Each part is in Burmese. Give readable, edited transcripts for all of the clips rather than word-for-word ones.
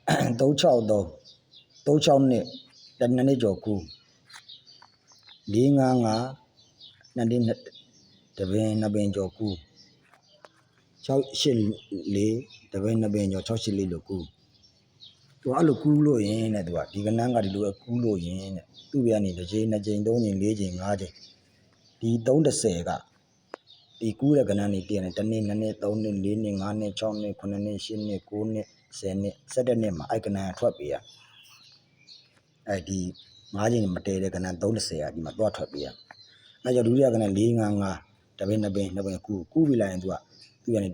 363 362တနည်းကျော်ကူ455နှစ်တပင်နှစ်ပင်ကျော်ကူ684တပင်နှစ်ပင်ကျော်684လို့ကူသူအဲ့လိုကူးလို့ရင်တဲ့သူကဒီကနန်းကဒီလိုကူးလို့ရင်တဲ့သူ့ပြန်နေတစ်ချိန်နှစ်ချိန်သုံးချိန်လေးချိန်ငါးချိန်ဒီ330ကဒီကူးတဲ့ကနန်းနေတည်တယ်တနေ့နှစ်နှစ်သုံးနှစ်လေးနှစ်ငါးနှစ်6နှစ်9နှစ်10နှစ်9နှစ်10နှစ်17နှစ်မှာအဲ့ကနန်းထွက်ပေးရအဲ့ဒီ5ချိန်မတည်တဲ့ကနန်း30ကဒီမှာသွားထွက်ပေးရအဲ့ကြောင့်ဒုတိယကနန်း455တပင်နှစ်ပင်ကူးပြီးလိုက်ရင်သူကသူကနေ1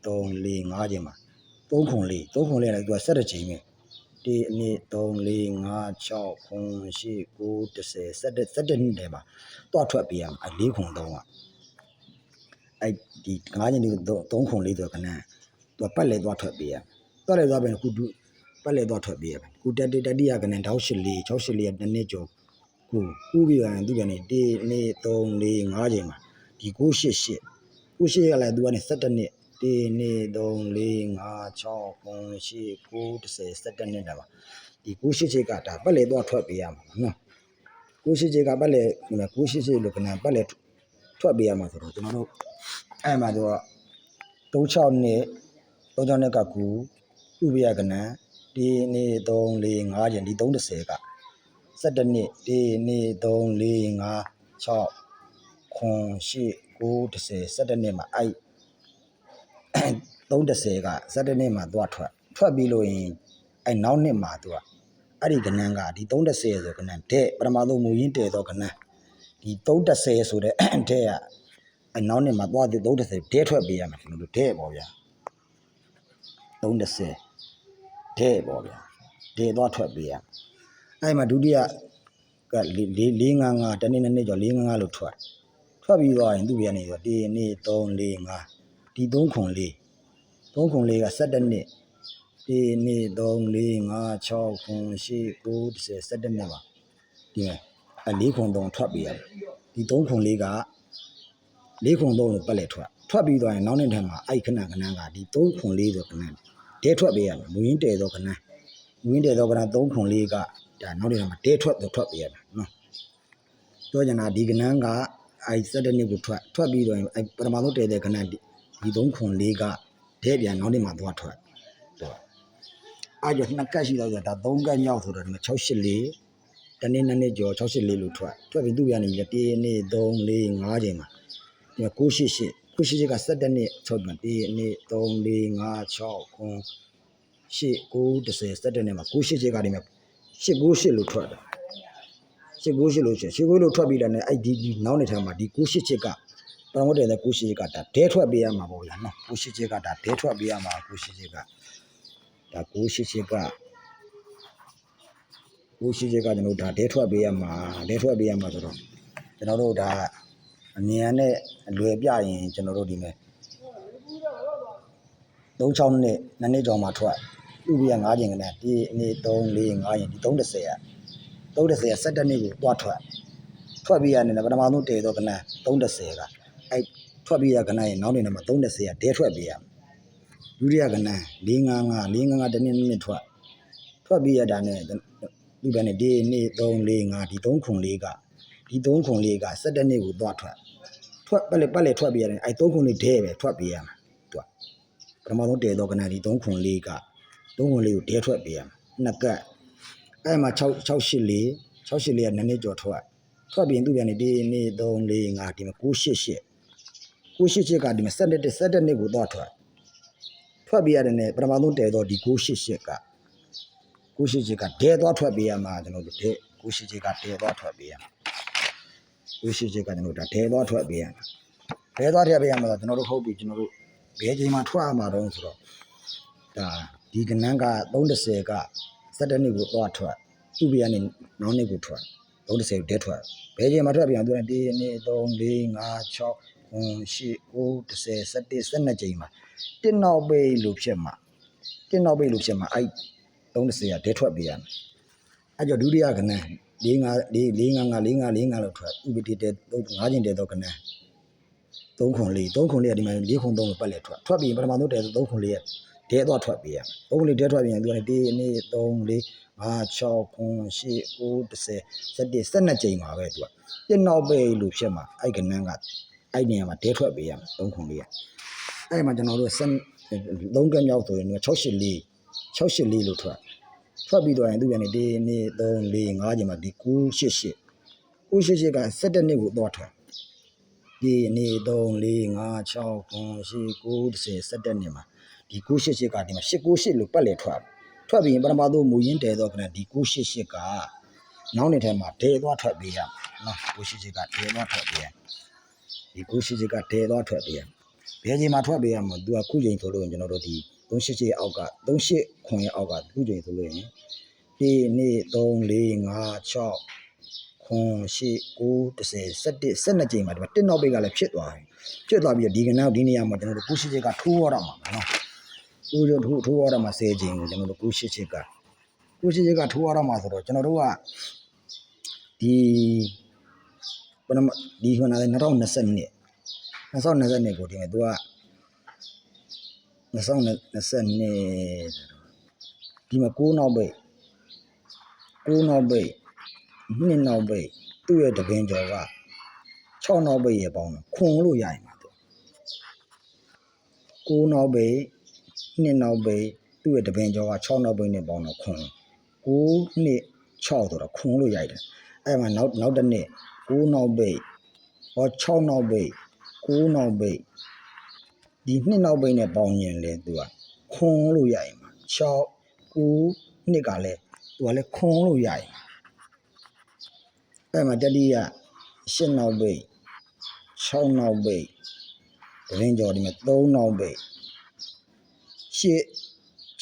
2 3 4 5ချိန်မှာ3ခွန်လေးနဲ့သူက17ချိန်ပဲ1 2 3 4 5 6 9 10 10 17နှစ်တည်းမှာသွားထွက်ပေးရမှာ4ခွန်3ကအဲ့ဒီ5ချိန်ဒီ3ခွန်လေးဆိုကနန်းသူကပတ်လဲသွားထွက်ပေးရပတ်လဲသွားပြန်ခုပတ်လဲသွားထွက်ပေးရခုတတိယကနန်း684ကတစ်နှစ်ကျော်ကူးပြီးရင်သူကနေ1 2 3 4 5ချိန်မှာဒီ988ကလည်းသူကနေ17နှစ်1 2 3 4 5 6 9 10 17နှစ်တည်းမှာဒီ988ကဒါပတ်လဲသွားထွက်ပေးရမှာနော်988ကပတ်လဲ988လို့ကနန်းပတ်လဲထွက်ပေးရမှာဆိုတော့ကျွန်တော်တို့အဲ့မှာတော့36နှစ်ကကူဥပယကနန်း1 2 3 4 5ချိန်ဒီ330က17နှစ်1 2 3 4 5 6 9 10 17နှစ်မှာအဲ့330က17နှစ်မှာသွားထွက်ပြီးလို့ရင်အဲ့နောက်နှစ်မှာသူကအဲ့ဒီကနန်းကဒီ330ဆိုကနန်းတဲ့ပထမဆုံးမူရင်းတည်သောကနန်းဒီ330ဆိုတဲ့တဲ့ကအဲ့နောက်နှစ်မှာသွားသူ330တဲ့ထွက်ပေးရမှာကျွန်တော်တို့တဲ့ပေါ့ဗျာ330တဲ့ပေါ့ဗျာတဲ့သွားထွက်ပေးရအဲ့မှာဒုတိယက455တနေ့နှစ်ကျော်455လို့ထွက်ပြီးသွားရင်သူ့ပြန်နေဆို1 2 3 4 5ဒီ3ခွန်လေးက17နှစ်1 2 3 4 5 6 9 10 17နှစ်ပါဒီ4ခွန်3ထွက်ပေးရဒီ3ခွန်လေးက4ခွန်3လို့ပတ်လက်ထွက်ပြီးသွားရင်နောက်နှစ်ထပ်မှာအဲ့ခဏကနန်းကဒီ3ခွန်4ဆိုကနန်းတဲထွက်ပေးရမယ်မူရင်းတဲသောကနန်း3ခွန်4ကဒါနောက်တစ်ခါမှာတဲထွက်ပေးရမယ်နော်ပြောချင်တာဒီကနန်းကအဲ့17နှစ်ကိုထွက်ပြီးတော့အဲ့ပထမဆုံးတဲတဲ့ကနန်းဒီ3ခွန်4ကတဲပြန်နောက်တစ်မှာသွားထွက်အဲ့ကြောင့်နှစ်ကတ်ရှိတော့ဒါ3ကတ်မြောက်ဆိုတော့ဒီမှာ684တနေ့နှစ်ကျော်684လို့ထွက်ပြီးသူ့ပြန်နေ1 2 3 4 5ချိန်မှာဒီ988က17နှစ်ထုတ်ပြန်1 2 3 4 5 6 9 10 17နှစ်မှာ988ကဒီမှာ898လို့ထွက်တာ898လို့ထွက်ပြီးတယ်နဲ့အဲ့ဒီနောက်နှစ်ထပ်မှာဒီ988ကပထမတည်းတဲ့988ကဒါဒဲထွက်ပေးရမှာပေါ့ဗျာနော်988ကဒါဒဲထွက်ပေးရမှာ988ကဒါ988ကကျွန်တော်ဒါဒဲထွက်ပေးရမှာဆိုတော့ကျွန်တော်တို့ဒါအမြင်နဲ့အလွယ်ပြရင်ကျွန်တော်တို့ဒီမဲ့36နှစ်နှစ်ကျော်မှာထွက်ဥပယ5ချိန်ကနန်း1 2 3 4 5ရင်ဒီ330က17နှစ်ကိုသွားထွက်ပြီးရတယ်ပထမဆုံးတည်တော့ကနန်း330ကအဲ့ထွက်ပြီးရကနန်းရဲ့နောက်နေမှာ330ကဒဲထွက်ပြီးရဒုတိယကနန်း455တနေ့ထွက်ပြီးရတာနဲ့ဒီဘက်နဲ့1 2 3 4 5ဒီ3ခွန်4က17နှစ်ကိုသွားပတ်လေထွက်ပြီးရတယ်အဲ့3ခွန်4ဒဲပဲထွက်ပြီးရမှာသူကပထမဆုံးတည်တော့ကနန်းဒီ3ခွန်4ကိုဒဲထွက်ပြီးရမှာနှစ်ကတ်အဲ့မှာ684ကနှစ်ကျော်ထွက်ပြီးသူ့ပြန်နေ1 2 3 4 5ဒီမှာ988ကဒီမှာ17နှစ်ကိုသွားထွက်ပြီးရတယ်နဲ့ပထမဆုံးတည်တော့ဒီ988ကဒဲသွားထွက်ပေးရမှာကျွန်တော်တို့ဒဲ988ကဒဲသွားထွက်ပေးရမှာ988ကကျွန်တော်တို့ဒါဒဲသွားထွက်ပေးရမှာဒဲသွားထည့်ပေးရမှာကျွန်တော်တို့ဟုတ်ပြီကျွန်တော်တို့ဘယ်ချိန်မှာထွက်ရမှာတော့ဆိုတော့ဒါဒီကနန်းက30က17နှစ်ကိုသွားထွက်သူ့ပြန်နေနောက်နှစ်ကိုထွက်30ဒဲထွက်ဘယ်ချိန်မှာထွက်ပြန်သူက1 2 3 4 5 6 9 10 11 12ချိန်မှာတစ်နောက်ပိတ်လို့ဖြစ်မှာအဲ့30ကဒဲထွက်ပေးရမယ်အဲ့ကြောင့်ဒုတိယကနန်း455လို့ထွက်ဥပတိတဲ့5ချိန်တဲ့တော့ကနန်း3ခွန်4ကဒီမှာ4ခွန်3ကိုပတ်လက်ထွက်ပြီးပထမဆုံးတဲ့3ခွန်4 တဲတော့ထွက်ပေးရပုံးလေးတဲထွက်ပြီးရင်သူက1 2 3 4 5 6 9 10 9 10 12ကြိမ်ပါပဲသူကတစ်နောက်ပိတ်လို့ဖြစ်မှာအဲ့ကနန်းကအဲ့နေရာမှာတဲထွက်ပေးရမယ်3ခုလေးကအဲ့မှာကျွန်တော်တို့3ကမြောက်ဆိုရင်684လို့ထွက်ပြီးတော့ရင်သူကနေ1 2 3 4 5ကြိမ်မှာဒီ988က17နှစ်ကိုတော့ထွက်1 2 3 4 5 6 9 10 17နှစ်မှာဒီ988ကဒီမှာ898လို့ပတ်လည်ထွက်ပြီးရင်ပထမဆုံးမူရင်းတဲတော့ခဏဒီ988ကနောက်နေ့ထဲမှာဒဲသွားထွက်ပေးရနော်988ကဒဲသွားထွက်ပေးရဒီ988ကဒဲသွားထွက်ပေးရဘယ်ချိန်မှာထွက်ပေးရမလဲသူကခုချိန်ဆိုလို့ရင်ကျွန်တော်တို့ဒီ388အောက်က38ခွန်ရဲ့အောက်ကခုချိန်ဆိုလို့ရင်1 2 3 4 5 6ခွန်8 9 10 17ကြိမ်မှာဒီမှာတစ်နောက်ပိတ်ကလည်းဖြစ်သွားပြီးဒီကနောက်ဒီနေရာမှာကျွန်တော်တို့988ကထိုးရတော့မှာနော်ထိုးရတော့မှာ10ကြိမ်ကိုကျွန်တော်တို့988ကထိုးရတော့မှာဆိုတော့ကျွန်တော်တို့ကဒီဘယ်နှမဒီခဏလေး2020ကိုဒီမှာသူက2020ဒီမှာ9နောက်ပိတ်2နောက်ပိတ်သူ့ရဲ့တပင်ကျော်က6နောက်ပိတ်ရပေါင်းတော့ခွန်လို့ရရင်ပါသူ9နောက်ပိတ်2နောက်ပိတ်သူ့ရဲ့တပင်ကျော်က6နောက်ပိတ်နဲ့ပေါင်းတော့ခွန်9 2 6ဆိုတော့ခွန်လို့ရိုက်တယ်အဲ့မှာနောက်တစ်နှစ်9နောက်ပိတ်6နောက်ပိတ်9နောက်ပိတ်ဒီ2နောက်ပိတ်နဲ့ပေါင်းရင်လေသူကခွန်လို့ရိုက်မှာ6 9 2ကလည်းသူကလည်းခွန်လို့ရိုက်အဲ့မှာတတိယ8နောက်ပိတ်6နောက်ပိတ်တရင်ကျော်ဒီမှာ3နောက်ပိတ်8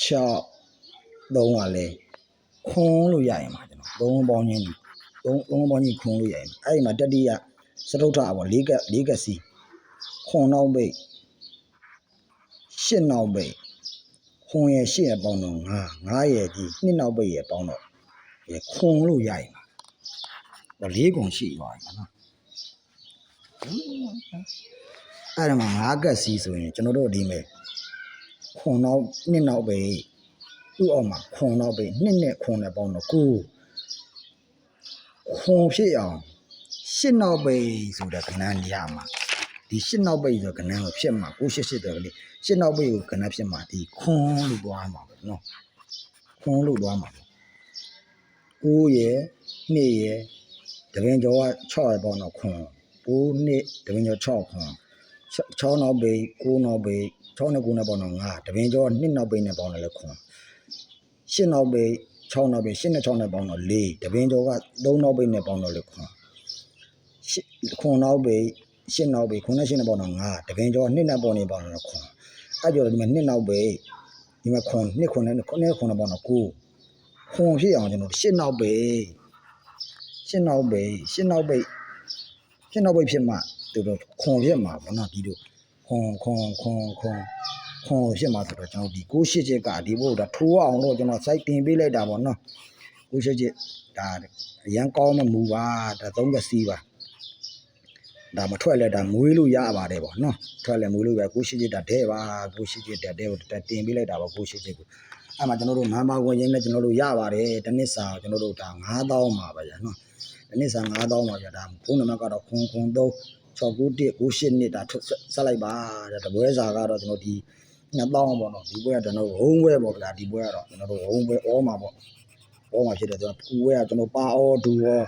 6 3ကလည်းခွန်လို့ရိုက်မှာကျွန်တော်3ပေါင်းချင်းဒီ3ပေါင်းချင်းခွန်လို့ရိုက်မှာအဲ့ဒီမှာတတိယစတုထပေါ့4ကက်စီခွန်နောက်ပိတ်8နောက်ပိတ်ခွန်ရဲ့8ရဲ့ပေါင်းတော့9ရဲ့ဒီ2နောက်ပိတ်ရဲ့ပေါင်းတော့ခွန်လို့ရိုက်မှာ4ကုန်ရှိသွားပြီနော်အဲ့ဒါမှာ5ကက်စီဆိုရင်ကျွန်တော်တို့ဒီမဲ့ခွန်နောက်2နောက်ပိတ်သူ့အောက်မှာခွန်နောက်ပိတ်2နဲ့ခွန်နဲ့ပေါင်းတော့9ခွန်ဖြစ်အောင်8နောက်ပိတ်ဆိုတဲ့ကဏ္ဍနေရာမှာဒီ8နောက်ပိတ်ဆိုကဏ္ဍကိုဖြစ်မှာ988တယ်လေ8နောက်ပိတ်ကိုကဏ္ဍဖြစ်မှာဒီခွန်လို့သွားမှာပဲနော်ခွန်လို့သွားမှာ9ရယ်2ရယ်တပင်ကျော်က6ရယ်ပေါင်းတော့ခွန်9 2တပင်ကျော်6ခွန်6နောက်ပိတ်9နောက်ပိတ်6နဲ့9နဲ့ပေါင်းတော့9တပင်ကျော်2နောက်ပိတ်နဲ့ပေါင်းတယ်လေခွန်8နောက်ပိတ်6နောက်ပိတ်8နဲ့6နဲ့ပေါင်းတော့4တပင်ကျော်က3နောက်ပိတ်နဲ့ပေါင်းတော့လေခွန်နောက်ပိတ်8နောက်ပိတ်9နဲ့8နဲ့ပေါင်းတော့9တပင်ကျော်2နဲ့ပေါင်းနေပေါင်းတော့ခွန်အဲ့ကြော်ဒီမှာ2နောက်ပိတ်ဒီမှာခွန်2ခွန်နဲ့9နဲ့ခွန်နဲ့ပေါင်းတော့9ခွန်ဖြစ်အောင်ကျွန်တော်8နောက်ပိတ်ဖြစ်မှသူတို့ခွန်ဖြစ်မှာပေါ့နော်ဒီလိုခွန်ဖြစ်မှာဆိုတော့ကျွန်တော်ဒီ988ကဒီဘုရားထိုးအောင်လို့ကျွန်တော် site တင်ပေးလိုက်တာပေါ့နော်988ဒါအရန်ကောင်းမှမူပါဒါ3ကစီးပါဒါမထွက်လဲဒါမွေးလို့ရပါတယ်ပေါ့နော်ထွက်လဲမွေးလို့ပဲ988ဒါဒဲပါ988ဒဲကိုတင်ပေးလိုက်တာပေါ့988ကိုအဲ့မှာကျွန်တော်တို့မန်ပါဝင်ရင်းနဲ့ကျွန်တော်တို့ရပါတယ်တနစ်စာကျွန်တော်တို့ဒါ9000ပါပဲညာနော်တနစ်စာ9000ပါဗျာဒါဖုန်းနံပါတ်ကတော့ခွန်3 691 982ဒါဆက်လိုက်ပါတပွဲစာကတော့ကျွန်တော်ဒီ2000ပေါ့နော်ဒီပွဲကကျွန်တော်ဟုံးပွဲပေါ့ဗျာဒီပွဲကတော့ကျွန်တော်တို့ဟုံးပွဲအောမှာပေါ့အောမှာဖြစ်တယ်ကျွန်တော်ပူပွဲကကျွန်တော်ပါအောဒူရော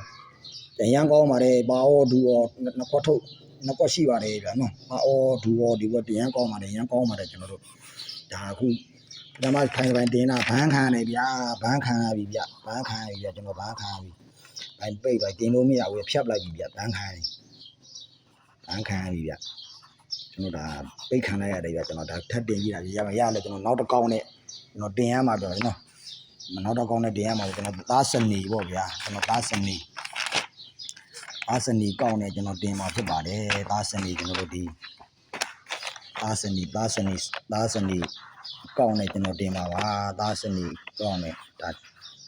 ရန်ကောင်းပါတယ်ပါအောဒူရောနှစ်ခွက်ထုတ်နှစ်ခွက်ရှိပါတယ်ဗျာနော်ပါအောဒူရောဒီပွဲရန်ကောင်းပါတယ်ကျွန်တော်တို့ဒါအခုဓမ္မခိုင်ပိုင်းတင်တာဘန်းခံရတယ်ဗျာဘန်းခံရပြီဗျကျွန်တော်ဘန်းခံရပြီဘိုင်ပိတ်ပဲတင်လို့မရဘူးဖြတ်လိုက်ပြီဗျဘန်းခံရပြီဗျကျွန်တော်ဒါပိတ်ခံလိုက်ရတယ်ဗျကျွန်တော်ဒါထပ်တင်ကြည့်တာရလဲကျွန်တော်နောက်တစ်ကောင်းနဲ့ကျွန်တော်တင်ရမှာပြောနော်နောက်တစ်ကောင်းနဲ့တင်ရမှာကျွန်တော်သားစနေပေါ့ဗျာကျွန်တော်သားစနေကောင်းနဲ့ကျွန်တော်တင်မှာဖြစ်ပါတယ်သားစနေကျွန်တော်တို့ဒီသားစနေကောင်းနဲ့ကျွန်တော်တင်ပါပါသားစနေကောင်းနဲ့ဒါ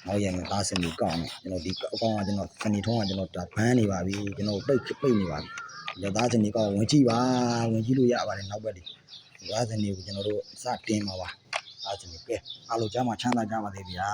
နောက်ရမယ်သားစနေကောင်းနဲ့ကျွန်တော်ဒီအကောင်းကကျွန်တော်စနေထုံးကကျွန်တော်ဒါဘန်းနေပါပြီကျွန်တော်ပိတ်နေပါပြီသားစနေကောင်းဝင်ကြည့်လို့ရပါတယ်နောက်ဘက်ဒီသားစနေကိုကျွန်တော်တို့စတင်ပါပါ အားစနေကဲအားလုံးကြားမှာချမ်းသာကြပါသေးဗျာ